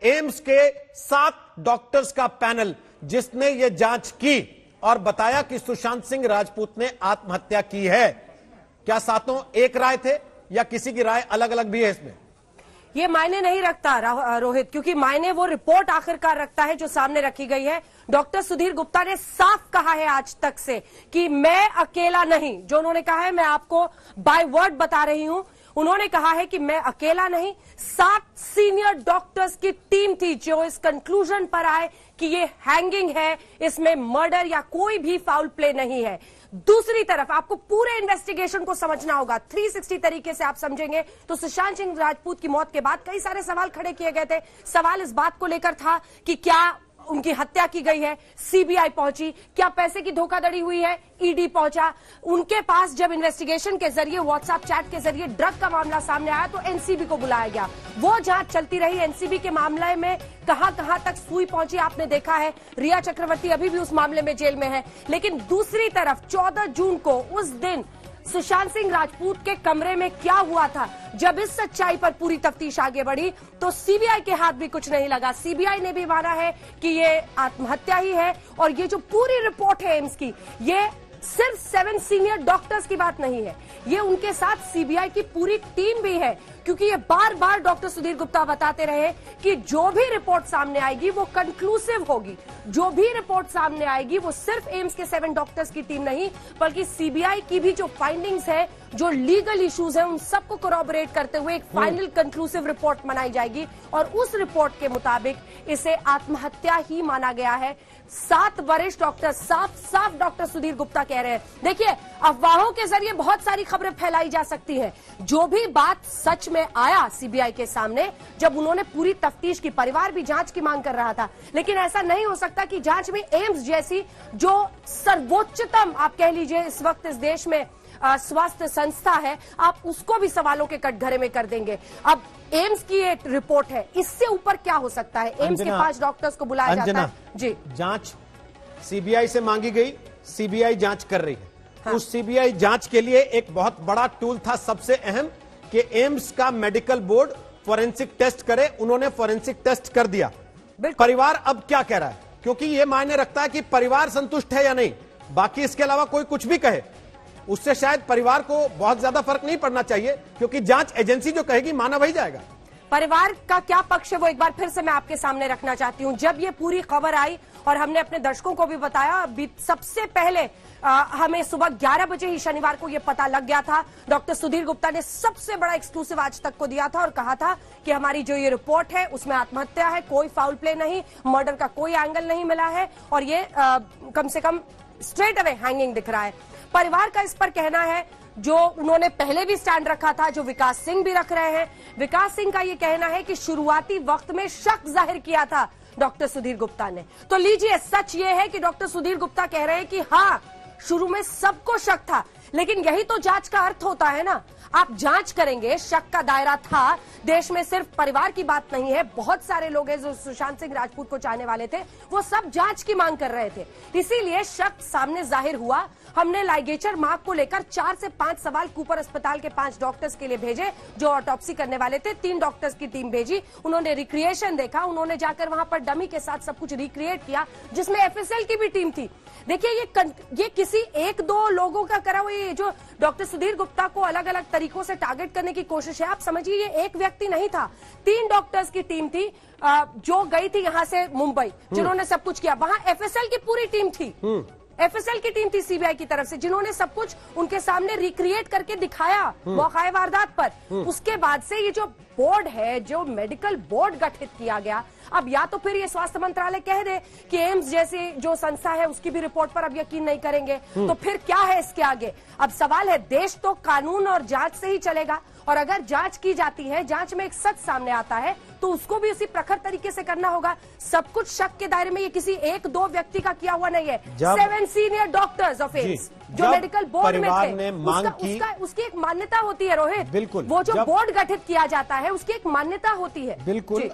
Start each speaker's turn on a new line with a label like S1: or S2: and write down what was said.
S1: AIIMS के 7 doctors का panel जिसने यह जांच की और बताया कि सुशांत सिंह राजपूत ने आत्महत्या की है। क्या सातों एक राय थे या किसी की राय अलग अलग भी है इसमें?
S2: ये मायने नहीं रखता रोहित, क्योंकि मायने वो रिपोर्ट आखिरकार रखता है जो सामने रखी गई है। डॉक्टर सुधीर गुप्ता ने साफ कहा है आज तक से कि मैं अकेला नहीं, जो उन्होंने कहा है मैं आपको बाय वर्ड बता रही हूं। उन्होंने कहा है कि मैं अकेला नहीं, 7 सीनियर डॉक्टर्स की टीम थी जो इस कंक्लूजन पर आए कि ये हैंगिंग है, इसमें मर्डर या कोई भी फाउल प्ले नहीं है। दूसरी तरफ आपको पूरे इन्वेस्टिगेशन को समझना होगा, 360 तरीके से आप समझेंगे तो सुशांत सिंह राजपूत की मौत के बाद कई सारे सवाल खड़े किए गए थे। सवाल इस बात को लेकर था कि क्या उनकी हत्या की गई है, सीबीआई पहुंची, क्या पैसे की धोखाधड़ी हुई है, ईडी पहुंचा। उनके पास जब इन्वेस्टिगेशन के जरिए व्हाट्सएप चैट के जरिए ड्रग का मामला सामने आया तो एनसीबी को बुलाया गया, वो जांच चलती रही। एनसीबी के मामले में कहां कहां तक सुई पहुंची आपने देखा है। रिया चक्रवर्ती अभी भी उस मामले में जेल में है। लेकिन दूसरी तरफ 14 जून को उस दिन सुशांत सिंह राजपूत के कमरे में क्या हुआ था, जब इस सच्चाई पर पूरी तफ्तीश आगे बढ़ी तो सीबीआई के हाथ भी कुछ नहीं लगा। सीबीआई ने भी माना है कि ये आत्महत्या ही है। और ये जो पूरी रिपोर्ट है एम्स की, ये सिर्फ 7 सीनियर डॉक्टर्स की बात नहीं है, ये उनके साथ सीबीआई की पूरी टीम भी है। क्योंकि ये बार बार डॉक्टर सुधीर गुप्ता बताते रहे कि जो भी रिपोर्ट सामने आएगी वो कंक्लूसिव होगी, जो भी रिपोर्ट सामने आएगी वो सिर्फ एम्स के 7 डॉक्टर्स की टीम नहीं बल्कि सीबीआई की भी जो फाइंडिंग्स है, जो लीगल इश्यूज हैं, उन सबको कोरॉबरेट करते हुए एक फाइनल कंक्लूसिव रिपोर्ट बनाई जाएगी। और उस रिपोर्ट के मुताबिक इसे आत्महत्या ही माना गया है। 7 वरिष्ठ डॉक्टर साफ डॉक्टर सुधीर गुप्ता कह रहे हैं। देखिए, अफवाहों के जरिए बहुत सारी खबरें फैलाई जा सकती है। जो भी बात सच में आया सीबीआई के सामने, जब उन्होंने पूरी तफ्तीश की, परिवार भी जांच की मांग कर रहा था, लेकिन ऐसा नहीं हो सकता कि जांच में एम्स जैसी जो सर्वोच्चतम आप कह लीजिए इस वक्त इस देश में स्वास्थ्य संस्था है, आप उसको भी सवालों के कटघरे में कर देंगे। अब एम्स की एक रिपोर्ट है, इससे ऊपर क्या हो सकता है? एम्स के 5 डॉक्टर्स को बुलाया जाता है जी।
S1: जांच सीबीआई से मांगी गई, सीबीआई जांच कर रही है। हाँ। उस सीबीआई जांच के लिए एक बहुत बड़ा टूल था, सबसे अहम, कि एम्स का मेडिकल बोर्ड फोरेंसिक टेस्ट करे। उन्होंने फोरेंसिक टेस्ट कर दिया। परिवार अब क्या कह रहा है? क्योंकि यह मायने रखता है कि परिवार संतुष्ट है या नहीं। बाकी इसके अलावा कोई कुछ भी कहे, उससे शायद परिवार को बहुत ज्यादा फर्क नहीं पड़ना चाहिए, क्योंकि जांच एजेंसी जो कहेगी माना वही जाएगा।
S2: परिवार का क्या पक्ष है वो एक बार फिर से मैं आपके सामने रखना चाहती हूं। जब ये पूरी खबर आई और हमने अपने दर्शकों को भी बताया, सबसे पहले हमें सुबह 11 बजे ही शनिवार को ये पता लग गया था। डॉक्टर सुधीर गुप्ता ने सबसे बड़ा एक्सक्लूसिव आज तक को दिया था और कहा था कि हमारी जो ये रिपोर्ट है उसमें आत्महत्या है, कोई फाउल प्ले नहीं, मर्डर का कोई एंगल नहीं मिला है और ये कम से कम स्ट्रेट अवे हैंगिंग दिख रहा है। परिवार का इस पर कहना है, जो उन्होंने पहले भी स्टैंड रखा था, जो विकास सिंह भी रख रहे हैं। विकास सिंह का ये कहना है कि शुरुआती वक्त में शक जाहिर किया था डॉक्टर सुधीर गुप्ता ने। तो लीजिए, सच ये है कि डॉक्टर सुधीर गुप्ता कह रहे हैं कि हाँ, शुरू में सबको शक था, लेकिन यही तो जांच का अर्थ होता है ना। आप जांच करेंगे, शक का दायरा था। देश में सिर्फ परिवार की बात नहीं है, बहुत सारे लोग हैं जो सुशांत सिंह राजपूत को चाहने वाले थे, वो सब जांच की मांग कर रहे थे। इसीलिए शक सामने जाहिर हुआ। हमने लाइगेचर मार्क को लेकर 4 से 5 सवाल कूपर अस्पताल के 5 डॉक्टर्स के लिए भेजे जो ऑटोप्सी करने वाले थे। 3 डॉक्टर्स की टीम भेजी, उन्होंने रिक्रिएशन देखा, उन्होंने जाकर वहां पर डमी के साथ सब कुछ रिक्रिएट किया, जिसमें एफएसएल की भी टीम थी। देखिए, ये किसी 1-2 लोगों का करा हुआ, ये जो डॉक्टर सुधीर गुप्ता को अलग अलग तरीकों से टारगेट करने की कोशिश है, आप समझिए ये एक व्यक्ति नहीं था, 3 डॉक्टर्स की टीम थी जो गई थी यहां से मुंबई, जिन्होंने सब कुछ किया। वहां एफएसएल की पूरी टीम थी, एफएसएल की टीम थी सीबीआई की तरफ से, जिन्होंने सब कुछ उनके सामने रिक्रिएट करके दिखाया मौका वारदात पर। उसके बाद से ये जो बोर्ड है, जो मेडिकल बोर्ड गठित किया गया, अब या तो फिर ये स्वास्थ्य मंत्रालय कह दे कि एम्स जैसी जो संस्था है उसकी भी रिपोर्ट पर अब यकीन नहीं करेंगे, तो फिर क्या है इसके आगे? अब सवाल है, देश तो कानून और जांच से ही चलेगा, और अगर जांच की जाती है, जांच में एक सच सामने आता है, तो उसको भी उसी प्रखर तरीके से करना होगा। सब कुछ शक के दायरे में, ये किसी 1-2 व्यक्ति का किया हुआ नहीं है। 7 सीनियर डॉक्टर्स ऑफ एम्स जो मेडिकल बोर्ड में थे, उसकी एक मान्यता होती है रोहित।
S1: बिल्कुल,
S2: वो जो बोर्ड गठित किया जाता है उसकी एक मान्यता होती है।
S1: बिल्कुल।